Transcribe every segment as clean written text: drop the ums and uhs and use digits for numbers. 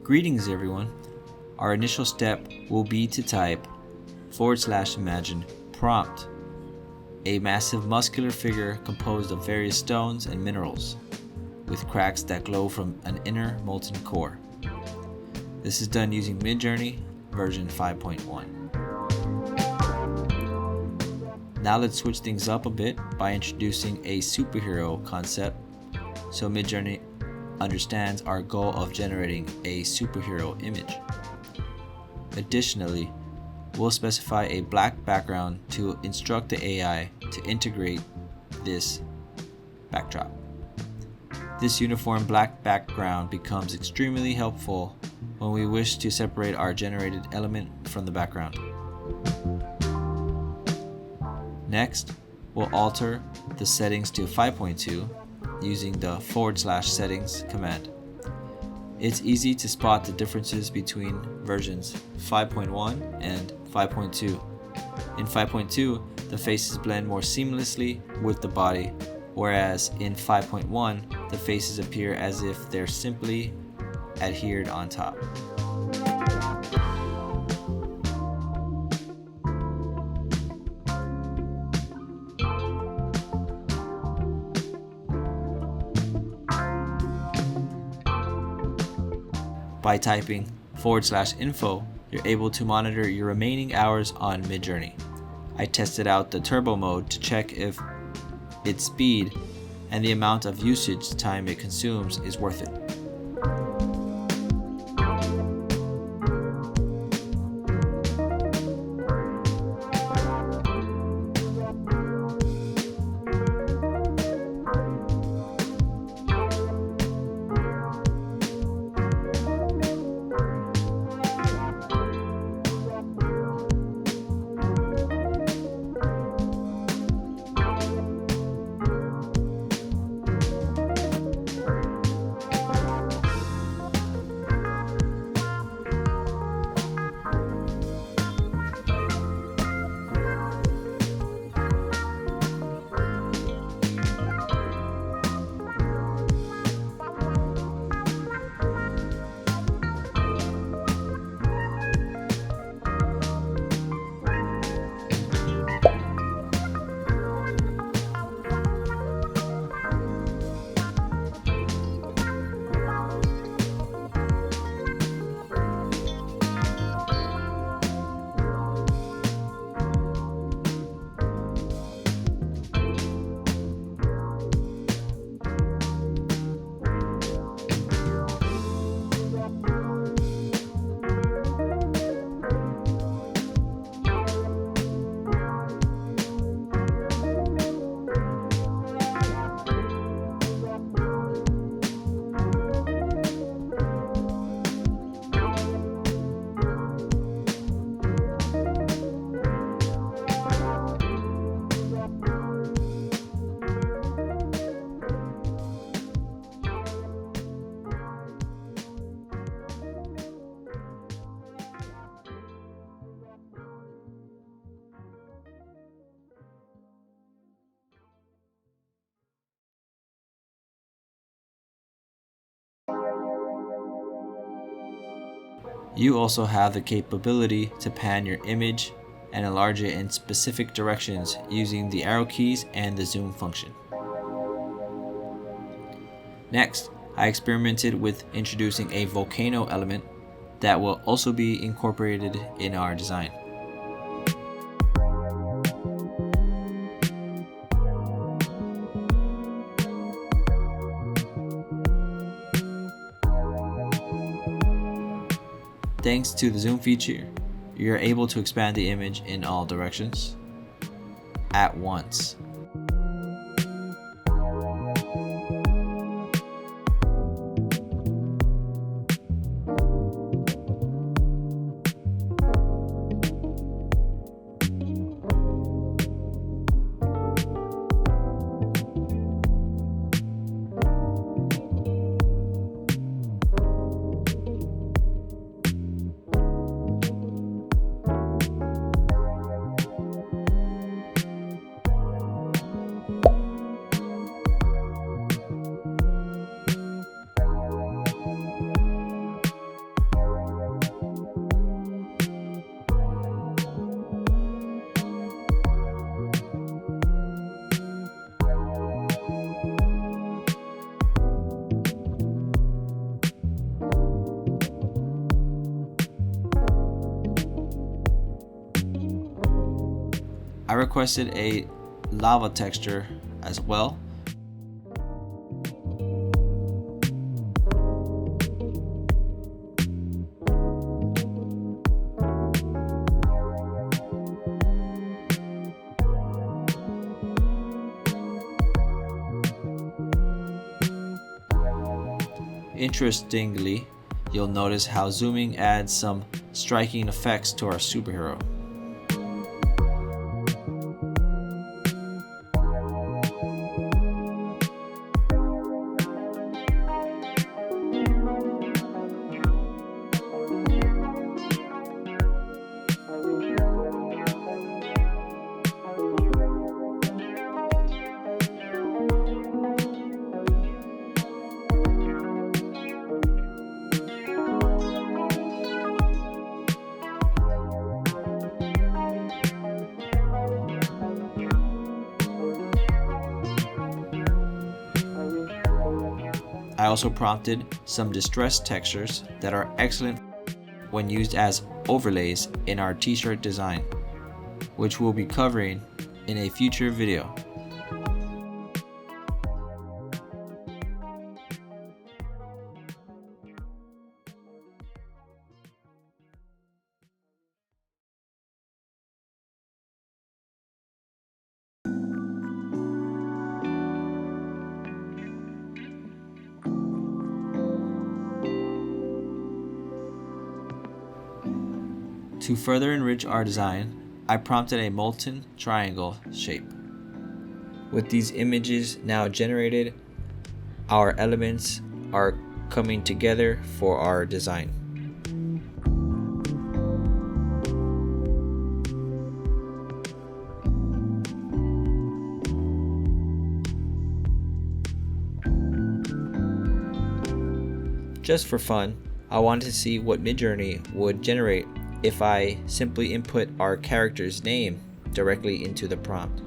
Greetings everyone. Our initial step will be to type /imagine prompt, a massive muscular figure composed of various stones and minerals, with cracks that glow from an inner molten core. This is done using MidJourney version 5.1. Now let's switch things up a bit by introducing a superhero concept so MidJourney understands our goal of generating a superhero image. Additionally, we'll specify a black background to instruct the AI to integrate this backdrop. This uniform black background becomes extremely helpful when we wish to separate our generated element from the background. Next, we'll alter the settings to 5.2 using the /settings command. It's easy to spot the differences between versions 5.1 and 5.2. In 5.2, the faces blend more seamlessly with the body, whereas in 5.1, the faces appear as if they're simply adhered on top. By typing /info, you're able to monitor your remaining hours on MidJourney. I tested out the turbo mode to check if its speed and the amount of usage time it consumes is worth it. You also have the capability to pan your image and enlarge it in specific directions using the arrow keys and the zoom function. Next, I experimented with introducing a volcano element that will also be incorporated in our design. Thanks to the zoom feature, you're able to expand the image in all directions at once. requested a lava texture as well. Interestingly, you'll notice how zooming adds some striking effects to our superhero. I also prompted some distressed textures that are excellent when used as overlays in our t-shirt design, which we'll be covering in a future video. To further enrich our design, I prompted a molten triangle shape. With these images now generated, our elements are coming together for our design. Just for fun, I wanted to see what MidJourney would generate if I simply input our character's name directly into the prompt.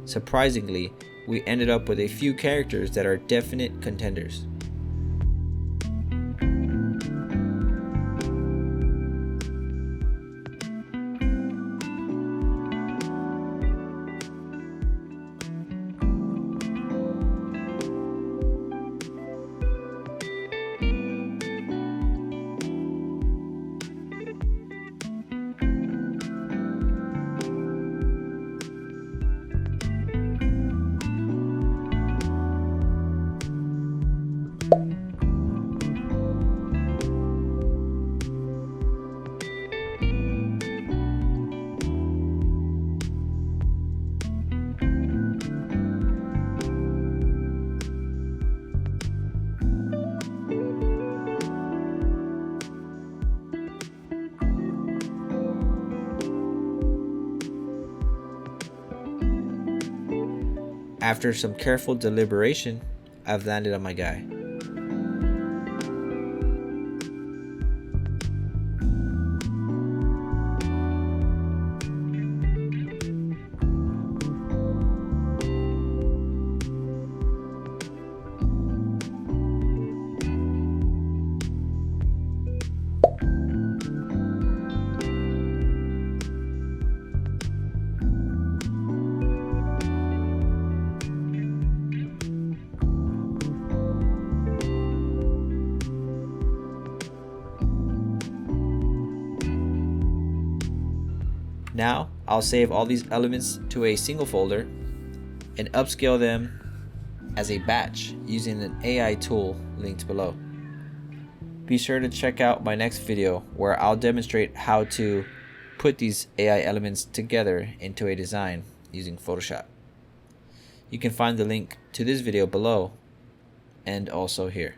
Surprisingly, we ended up with a few characters that are definite contenders. After some careful deliberation, I've landed on my guy. Now, I'll save all these elements to a single folder and upscale them as a batch using an AI tool linked below. Be sure to check out my next video where I'll demonstrate how to put these AI elements together into a design using Photoshop. You can find the link to this video below and also here.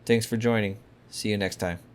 Thanks for joining. See you next time.